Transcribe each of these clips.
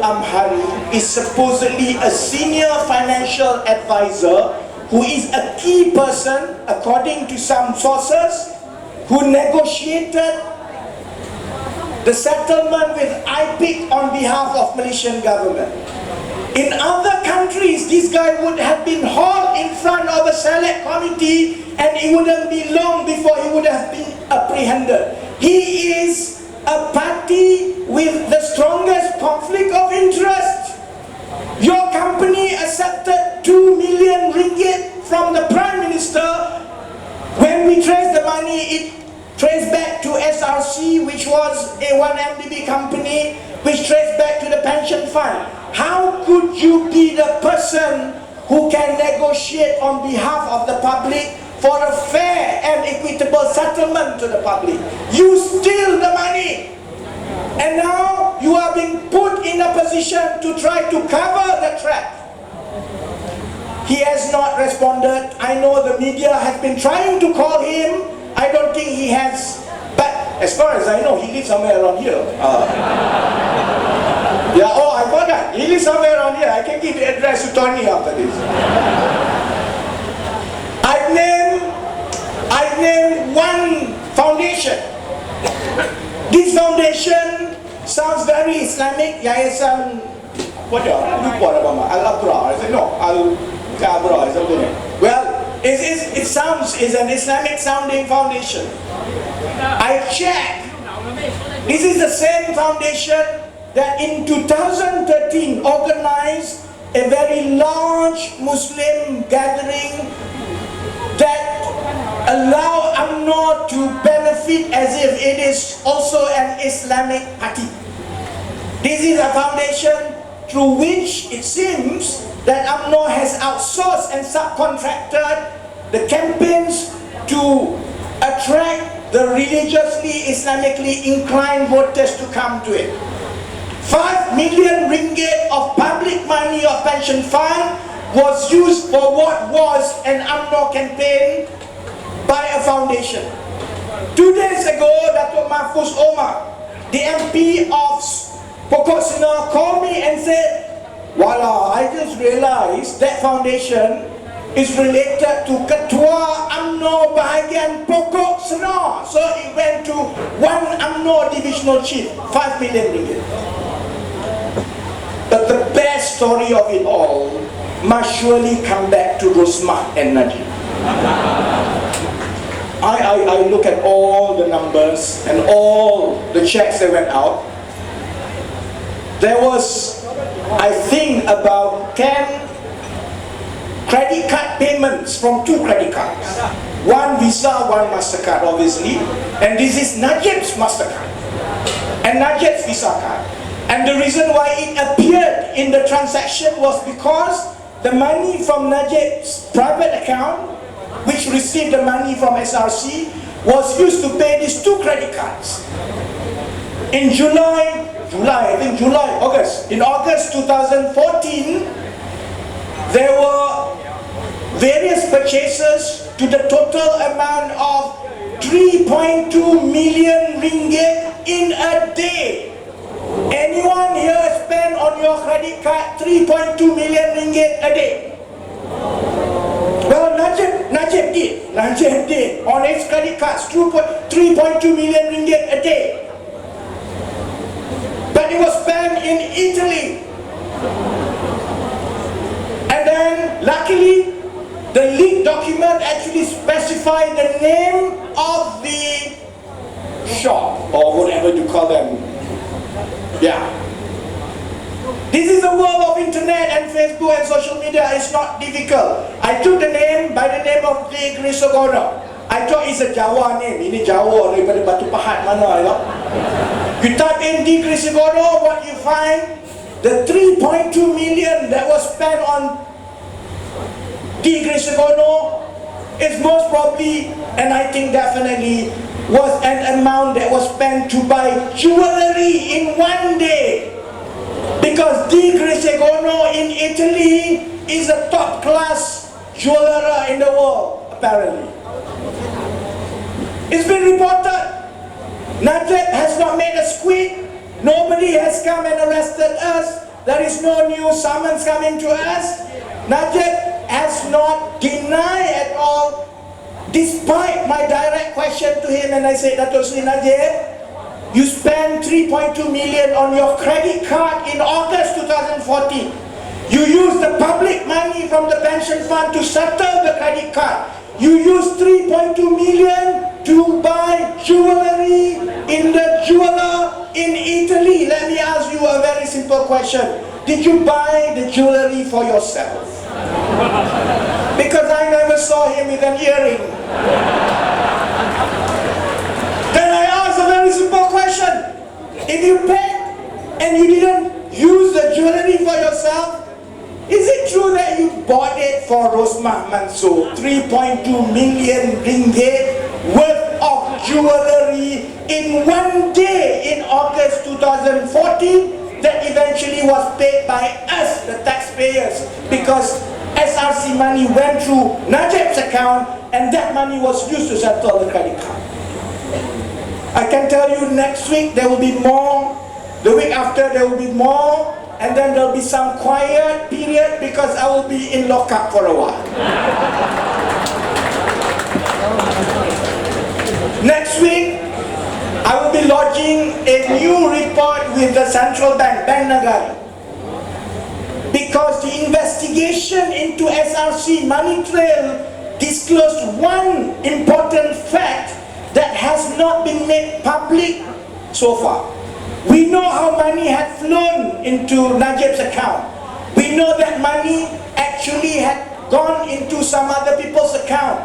Amhari is supposedly a senior financial advisor who is a key person, according to some sources, who negotiated the settlement with IPIC on behalf of Malaysian government. In other countries, this guy would have been hauled in front of a select committee and it wouldn't be long before he would have been apprehended. He is a party with the strongest conflict of interest. Your company accepted 2 million ringgit from the Prime Minister. When we trace the money, it traced back to SRC, which was a 1MDB company, which traced back to the pension fund. How could you be the person who can negotiate on behalf of the public for a fair and equitable settlement to the public? You steal the money, and now you are being put in a position to try to cover the trap. He has not responded. I know the media has been trying to call him. I don't think he has, but as far as I know, he lives somewhere around here. Yeah, oh, I forgot. He lives somewhere around here. I can give the address to Tony after this. I've named one foundation. This foundation sounds very Islamic. Yayasan, what do you Al-Abra? I said, no, Al-Kabra, something. Well, it sounds, it's an Islamic sounding foundation. I checked. This is the same foundation that in 2013 organized a very large Muslim gathering that allow UMNO to benefit as if it is also an Islamic party. This is a foundation through which it seems that UMNO has outsourced and subcontracted the campaigns to attract the religiously, Islamically inclined voters to come to it. 5 million ringgit of public money of pension fund was used for what was an UMNO campaign by a foundation. 2 days ago, Datuk Mahfuz Omar, the MP of Pokok Senar, called me and said, Wala, I just realized that foundation is related to Ketua UMNO bahagian Pokok Senar. So it went to one UMNO divisional chief, 5 million ringgit. But the best story of it all must surely come back to Rosmah and Najib. I look at all the numbers and all the checks that went out. There was, I think, about 10 credit card payments from 2 credit cards. One Visa, one MasterCard, obviously. And this is Najib's MasterCard and Najib's Visa card. And the reason why it appeared in the transaction was because the money from Najib's private account, which received the money from SRC, was used to pay these 2 credit cards. In August 2014, there were various purchases to the total amount of 3.2 million ringgit in a day. Anyone here spend on your credit card 3.2 million ringgit a day? Well, Najib did on his credit cards 3.2 million ringgit a day. But it was spent in Italy. And then, luckily, the leaked document actually specified the name of the shop, or whatever you call them. Yeah. This is the world of internet and Facebook and social media. It's not difficult. I took the name by the name of D. Grisogono. I thought it's a Jawa name. Ini Jawa daripada Batu Pahat mana, you know? You type in D. Grisogono, what you find? The 3.2 million that was spent on D. Grisogono is most probably, and I think definitely, was an amount that was spent to buy jewelry in one day. Because D. Grisogono in Italy is a top class jeweler in the world, apparently. It's been reported. Najib has not made a squeak. Nobody has come and arrested us. there is no new summons coming to us. Najib has not denied at all, despite my direct question to him, and I said, Dato' Sri Najib, you spent 3.2 million on your credit card in August 2014. You used the public money from the pension fund to settle the credit card. You used 3.2 million to buy jewelry in the jeweler in Italy. Let me ask you a very simple question. Did you buy the jewelry for yourself? Because I never saw him with an earring. Then I ask a very simple question. If you paid and you didn't use the jewelry for yourself, is it true that you bought it for Rosmah Mansur, 3.2 million ringgit worth of jewelry in one day in August 2014 that eventually was paid by us, the taxpayers, because SRC money went through Najib's account and that money was used to settle the credit card. I can tell you next week there will be more, the week after there will be more, and then there will be some quiet period because I will be in lockup for a while. Next week, I will be lodging a new report with the Central Bank, Bank Negara. Because the investigation into SRC money trail disclosed one important fact that has not been made public so far. We know how money had flown into Najib's account. We know that money actually had gone into some other people's account.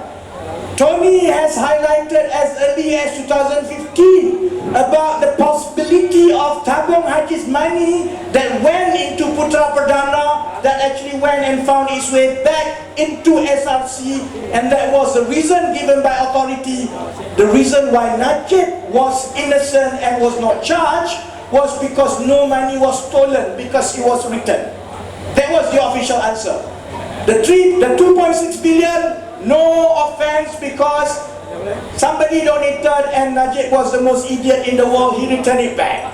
Tony has highlighted as early as 2015 about the possibility of Tabung Haji's money that went into Putra Perdana that actually went and found its way back into SRC, and that was the reason given by authority. The reason why Najib was innocent and was not charged was because no money was stolen, because it was returned. That was the official answer. The 2.6 billion, no offense, because somebody donated and Najib was the most idiot in the world, he returned it back.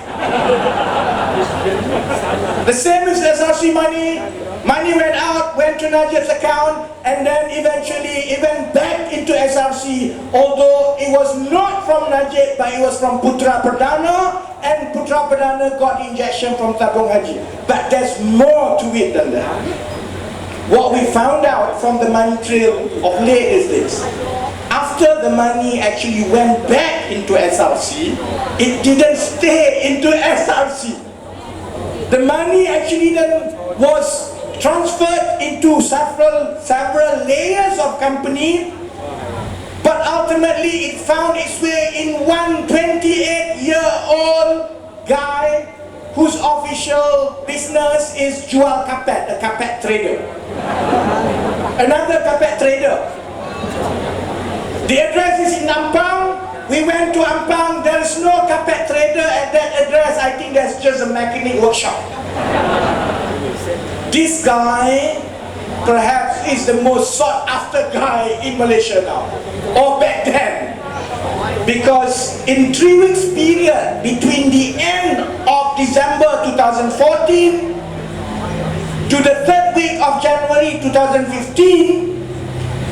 The same as SRC money. Money went out, went to Najib's account, and then eventually it went back into SRC, although it was not from Najib, but it was from Putra Perdana, and Putra Perdana got injection from Tabung Haji. But there's more to it than that. What we found out from the money trail of late is this. After the money actually went back into SRC, it didn't stay into SRC. The money actually then was transferred into several layers of company, but ultimately it found its way in one 28-year-old guy whose official business is jual kapet, a kapet trader. Another kapet trader. The address is in Ampang. We went to Ampang. There is no kapet trader at that address. I think that's just a mechanic workshop. This guy perhaps is the most sought after guy in Malaysia now, or back then, because in 3 weeks period between the end of December 2014 to the 3rd week of January 2015,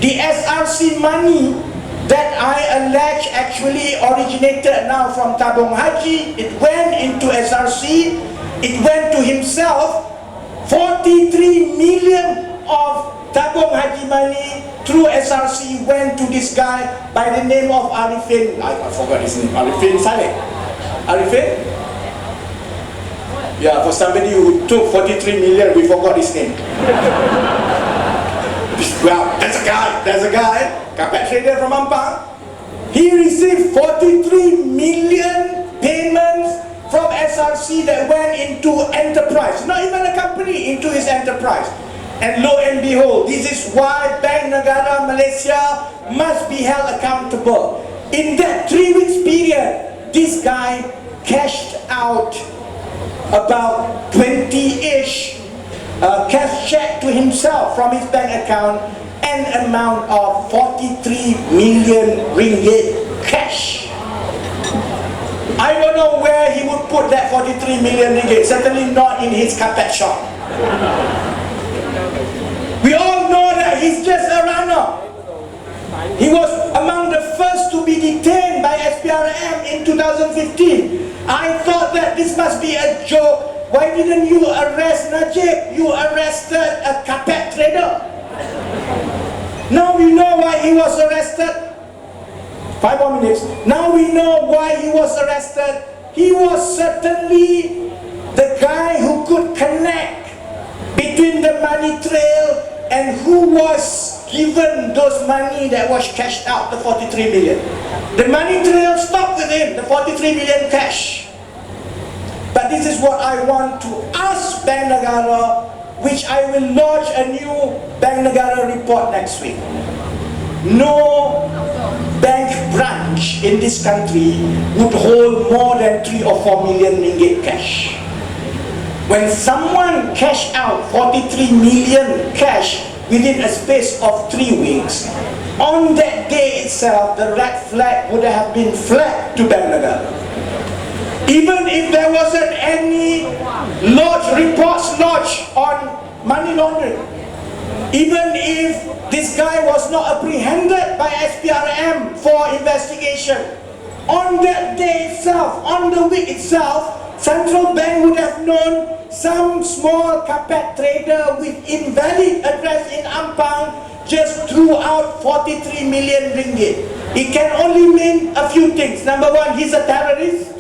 the SRC money that I allege actually originated now from Tabung Haji, it went into SRC, it went to himself. 43 million of Tabung Haji money through SRC went to this guy by the name of Arifin. I forgot his name. Arifin Saleh. Arifin? Yeah, for somebody who took 43 million, we forgot his name. Well, there's a guy, kapet trader from Ampang. He received 43 million payments from SRC that went into enterprise, not even a company, into his enterprise. And lo and behold, this is why Bank Negara Malaysia must be held accountable. In that 3 weeks period, this guy cashed out about 20-ish cash check to himself from his bank account, an amount of 43 million ringgit cash. I don't know where he would put that 43 million ringgit. Certainly not in his carpet shop. We all know that he's just a runner. He was among the first to be detained by SPRM in 2015. I thought that this must be a joke. Why didn't you arrest Najib? You arrested a carpet trader. Now we know why he was arrested. 5 more minutes. Now we know why he was arrested. He was certainly the guy who could connect between the money trail and who was given those money that was cashed out, the 43 million. The money trail stopped with him, the 43 million cash. But this is what I want to ask Bank Negara, which I will launch a new Bank Negara report next week. No bank branch in this country would hold more than 3 or 4 million ringgit cash. When someone cashed out 43 million cash within a space of 3 weeks, on that day itself, the red flag would have been flagged to Bank Negara. Even if there wasn't any reports lodged on money laundering, even if this guy was not apprehended by SPRM for investigation, on that day itself, on the week itself, Central Bank would have known some small carpet trader with invalid address in Ampang just threw out 43 million ringgit. It can only mean a few things. Number one, he's a terrorist.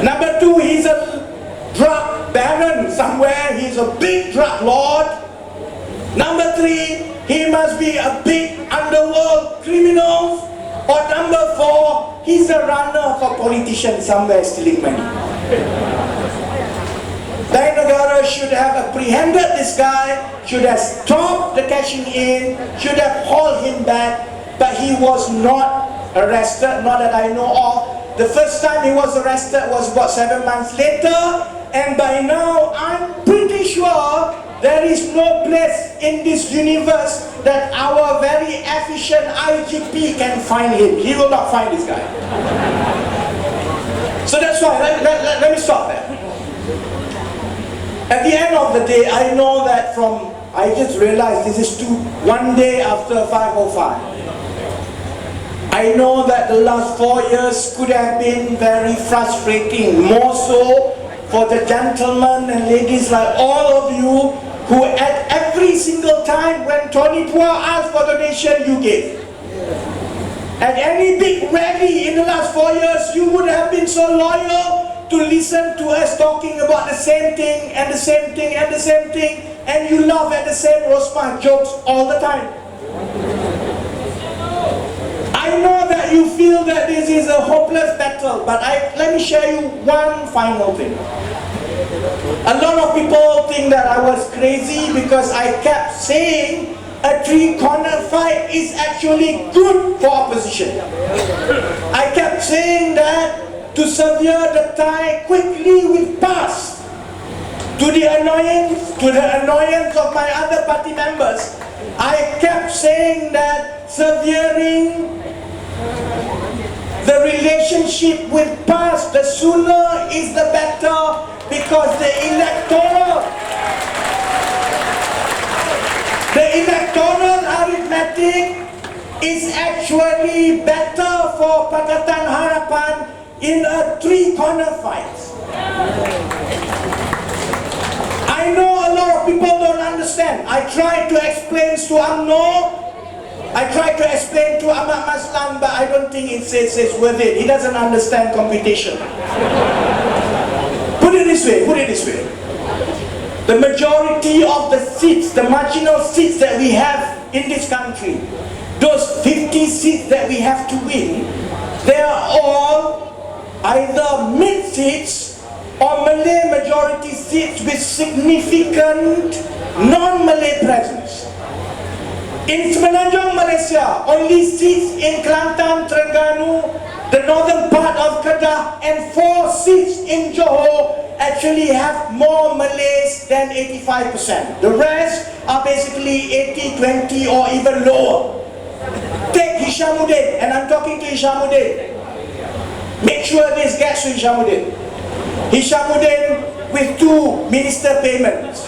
Number two, he's a drug baron somewhere. He's a big drug lord. Number three, he must be a big underworld criminal. Or number four, he's a runner for politicians somewhere stealing money. Bank Negara should have apprehended this guy, should have stopped the cashing in, should have hauled him back, but he was not arrested, not that I know of. The first time he was arrested was about 7 months later, and by now I'm pretty sure there is no place in this universe that our very efficient IGP can find him. He will not find this guy. So that's why, let me stop there. At the end of the day, I know that I just realized this is one day after 505. I know that the last 4 years could have been very frustrating, more so for the gentlemen and ladies like all of you who at every single time when Tony Pua asked for donation, you gave. At any big rally in the last 4 years, you would have been so loyal to listen to us talking about the same thing and the same thing and the same thing, and you laugh at the same Rosman jokes all the time. I know that you feel that this is a hopeless battle, but let me share you one final thing. A lot of people think that I was crazy because I kept saying a three-corner fight is actually good for opposition. I kept saying that to sever the tie quickly with pass. To the annoyance of my other party members, I kept saying that severing the relationship with pass, the sooner is the better, because the electoral arithmetic is actually better for Pakatan Harapan in a three-corner fight. I know a lot of people don't understand. I tried to explain to UMNO, I tried to explain to Ahmad Maslan, but I don't think it's worth it. He doesn't understand computation. Put it this way. The majority of the seats, the marginal seats that we have in this country, those 50 seats that we have to win, they are all either mid seats or Malay majority seats with significant non-Malay presence. In Semenanjung, Malaysia, only seats in Kelantan, Terengganu, the northern part of Kedah, and 4 seats in Johor actually have more Malays than 85%. The rest are basically 80, 20 or even lower. Take Hishamuddin, and I'm talking to Hishamuddin. Make sure this gets to Hishamuddin. Hishamuddin with 2 minister payments,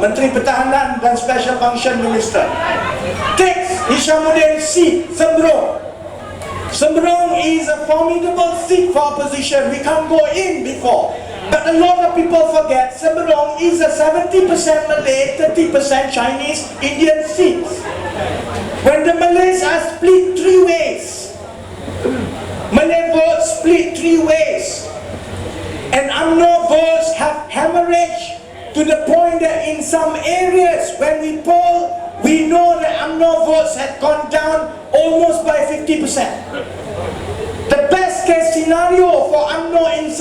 Menteri Pertahanan dan Special Function Minister. Takes Hishamuddin seat, Sembrong. Sembrong is a formidable seat for opposition. We can't go in before. But a lot of people forget Sembrong is a 70% Malay, 30% Chinese Indian seats. When the Malays are split 3 ways, Malay votes split 3 ways, and UMNO votes have hemorrhaged to the point that in some areas when we poll, we know that UMNO votes had gone down almost by 50%. The best case scenario for UMNO in